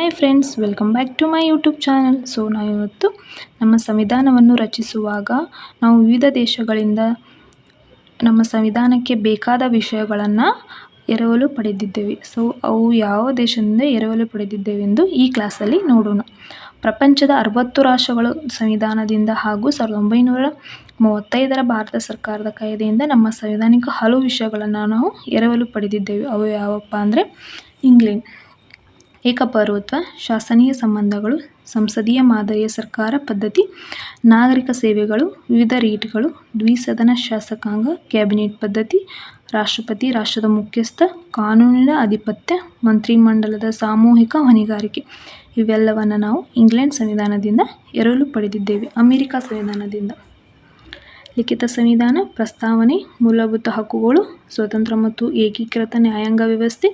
Hi friends, welcome back to my YouTube channel. So ನಾವಿವತ್ತು ನಮ್ಮ ಸಂವಿಧಾನವನ್ನು ರಚಿಸುವಾಗ ನಾವು ವಿವಿಧ ದೇಶಗಳಿಂದ ನಮ್ಮ ಸಂವಿಧಾನಕ್ಕೆ ಬೇಕಾದ ವಿಷಯಗಳನ್ನು ಎರವಲು ಪಡೆದಿದ್ದೇವೆ. ಸೊ ಅವು ಯಾವ ದೇಶದಿಂದ ಎರವಲು ಪಡೆದಿದ್ದೇವೆಂದು ಈ ಕ್ಲಾಸಲ್ಲಿ ನೋಡೋಣ. ಪ್ರಪಂಚದ 60 ರಾಷ್ಟ್ರಗಳು ಸಂವಿಧಾನದಿಂದ ಹಾಗೂ 1935ರ ಭಾರತ ಸರ್ಕಾರದ ಕಾಯ್ದೆಯಿಂದ ನಮ್ಮ ಸಂವಿಧಾನಿಕ ಹಲವು ವಿಷಯಗಳನ್ನು ನಾವು ಎರವಲು ಪಡೆದಿದ್ದೇವೆ. ಅವು ಯಾವಪ್ಪ ಅಂದರೆ ಇಂಗ್ಲೆಂಡ್, ಏಕಪೌರತ್ವ, ಶಾಸನೀಯ ಸಂಬಂಧಗಳು, ಸಂಸದೀಯ ಮಾದರಿಯ ಸರ್ಕಾರ ಪದ್ಧತಿ, ನಾಗರಿಕ ಸೇವೆಗಳು, ವಿವಿಧ ರೀಟ್ಗಳು, ದ್ವಿಸದನ ಶಾಸಕಾಂಗ, ಕ್ಯಾಬಿನೆಟ್ ಪದ್ಧತಿ, ರಾಷ್ಟ್ರಪತಿ, ರಾಷ್ಟ್ರದ ಮುಖ್ಯಸ್ಥ, ಕಾನೂನಿನ ಆಧಿಪತ್ಯ, ಮಂತ್ರಿಮಂಡಲದ ಸಾಮೂಹಿಕ ಹೊಣೆಗಾರಿಕೆ ಇವೆಲ್ಲವನ್ನು ನಾವು ಇಂಗ್ಲೆಂಡ್ ಸಂವಿಧಾನದಿಂದ ಎರವಲು ಪಡೆದಿದ್ದೇವೆ. ಅಮೆರಿಕ ಸಂವಿಧಾನದಿಂದ ಲಿಖಿತ ಸಂವಿಧಾನ, ಪ್ರಸ್ತಾವನೆ, ಮೂಲಭೂತ ಹಕ್ಕುಗಳು, ಸ್ವತಂತ್ರ ಮತ್ತು ಏಕೀಕೃತ ನ್ಯಾಯಾಂಗ ವ್ಯವಸ್ಥೆ,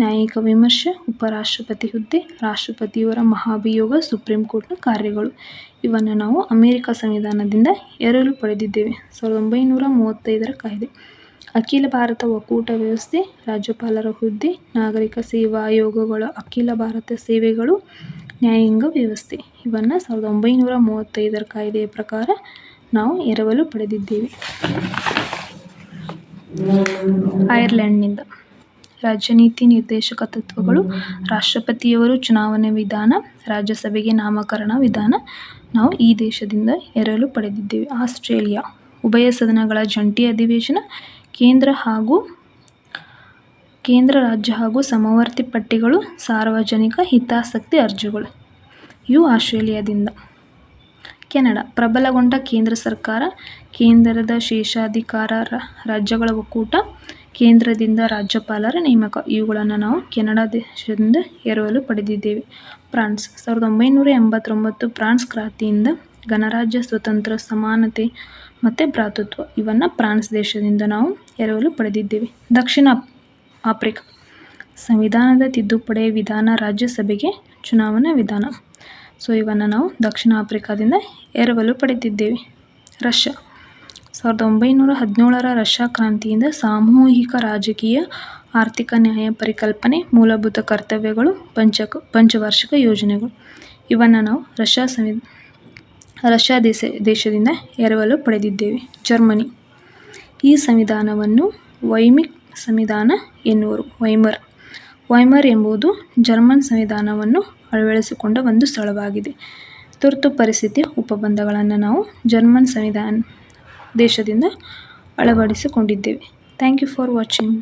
ನ್ಯಾಯಿಕ ವಿಮರ್ಶೆ, ಉಪರಾಷ್ಟ್ರಪತಿ ಹುದ್ದೆ, ರಾಷ್ಟ್ರಪತಿಯವರ ಮಹಾಭಿಯೋಗ, ಸುಪ್ರೀಂ ಕೋರ್ಟ್ನ ಕಾರ್ಯಗಳು ಇವನ್ನು ನಾವು ಅಮೆರಿಕ ಸಂವಿಧಾನದಿಂದ ಎರವಲು ಪಡೆದಿದ್ದೇವೆ. 1935ರ ಕಾಯ್ದೆ, ಅಖಿಲ ಭಾರತ ಒಕ್ಕೂಟ ವ್ಯವಸ್ಥೆ, ರಾಜ್ಯಪಾಲರ ಹುದ್ದೆ, ನಾಗರಿಕ ಸೇವಾ ಆಯೋಗಗಳ ಅಖಿಲ ಭಾರತ ಸೇವೆಗಳು, ನ್ಯಾಯಾಂಗ ವ್ಯವಸ್ಥೆ ಇವನ್ನು 1935ರ ಕಾಯ್ದೆಯ ಪ್ರಕಾರ ನಾವು ಎರವಲು ಪಡೆದಿದ್ದೇವೆ. ಐರ್ಲೆಂಡ್ನಿಂದ ರಾಜ್ಯನೀತಿ ನಿರ್ದೇಶಕ ತತ್ವಗಳು, ರಾಷ್ಟ್ರಪತಿಯವರು ಚುನಾವಣೆ ವಿಧಾನ, ರಾಜ್ಯಸಭೆಗೆ ನಾಮಕರಣ ವಿಧಾನ ನಾವು ಈ ದೇಶದಿಂದ ಎರವಲು ಪಡೆದಿದ್ದೇವೆ. ಆಸ್ಟ್ರೇಲಿಯಾ ಉಭಯ ಸದನಗಳ ಜಂಟಿ ಅಧಿವೇಶನ, ಕೇಂದ್ರ ರಾಜ್ಯ ಹಾಗೂ ಸಮವರ್ತಿ ಪಟ್ಟಿಗಳು, ಸಾರ್ವಜನಿಕ ಹಿತಾಸಕ್ತಿ ಅರ್ಜಿಗಳು ಇವು ಆಸ್ಟ್ರೇಲಿಯಾದಿಂದ. ಕೆನಡಾ ಪ್ರಬಲಗೊಂಡ ಕೇಂದ್ರ ಸರ್ಕಾರ, ಕೇಂದ್ರದ ಶೇಷಾಧಿಕಾರ, ರಾಜ್ಯಗಳ ಒಕ್ಕೂಟ, ಕೇಂದ್ರದಿಂದ ರಾಜ್ಯಪಾಲರ ನೇಮಕ ಇವುಗಳನ್ನು ನಾವು ಕೆನಡಾ ದೇಶದಿಂದ ಎರವಲು ಪಡೆದಿದ್ದೇವೆ. ಫ್ರಾನ್ಸ್ 1989 ಫ್ರಾನ್ಸ್ ಕ್ರಾಂತಿಯಿಂದ ಗಣರಾಜ್ಯ, ಸ್ವತಂತ್ರ, ಸಮಾನತೆ ಮತ್ತು ಭ್ರಾತೃತ್ವ ಇವನ್ನು ಫ್ರಾನ್ಸ್ ದೇಶದಿಂದ ನಾವು ಎರವಲು ಪಡೆದಿದ್ದೇವೆ. ದಕ್ಷಿಣ ಆಫ್ರಿಕಾ ಸಂವಿಧಾನದ ತಿದ್ದುಪಡಿ ವಿಧಾನ, ರಾಜ್ಯಸಭೆಗೆ ಚುನಾವಣಾ ವಿಧಾನ ಸೊ ಇವನ್ನು ನಾವು ದಕ್ಷಿಣ ಆಫ್ರಿಕಾದಿಂದ ಎರವಲು ಪಡೆದಿದ್ದೇವೆ. ರಷ್ಯಾ 1917ರ ರಷ್ಯಾ ಕ್ರಾಂತಿಯಿಂದ ಸಾಮೂಹಿಕ ರಾಜಕೀಯ, ಆರ್ಥಿಕ ನ್ಯಾಯ ಪರಿಕಲ್ಪನೆ, ಮೂಲಭೂತ ಕರ್ತವ್ಯಗಳು, ಪಂಚವಾರ್ಷಿಕ ಯೋಜನೆಗಳು ಇವನ್ನು ನಾವು ರಷ್ಯಾ ದೇಶದಿಂದ ಎರವಲು ಪಡೆದಿದ್ದೇವೆ. ಜರ್ಮನಿ ಈ ಸಂವಿಧಾನವನ್ನು ವೈಮರ್ ಸಂವಿಧಾನ ಎನ್ನುವರು. ವೈಮರ್ ಎಂಬುದು ಜರ್ಮನ್ ಸಂವಿಧಾನವನ್ನು ಅಳವಡಿಸಿಕೊಂಡ ಒಂದು ಸ್ಥಳವಾಗಿದೆ. ತುರ್ತು ಪರಿಸ್ಥಿತಿಯ ಒಪ್ಪಂದಗಳನ್ನು ನಾವು ಜರ್ಮನ್ ದೇಶದಿಂದ ಅಳವಡಿಸಿಕೊಂಡಿದ್ದೇವೆ. Thank you for watching.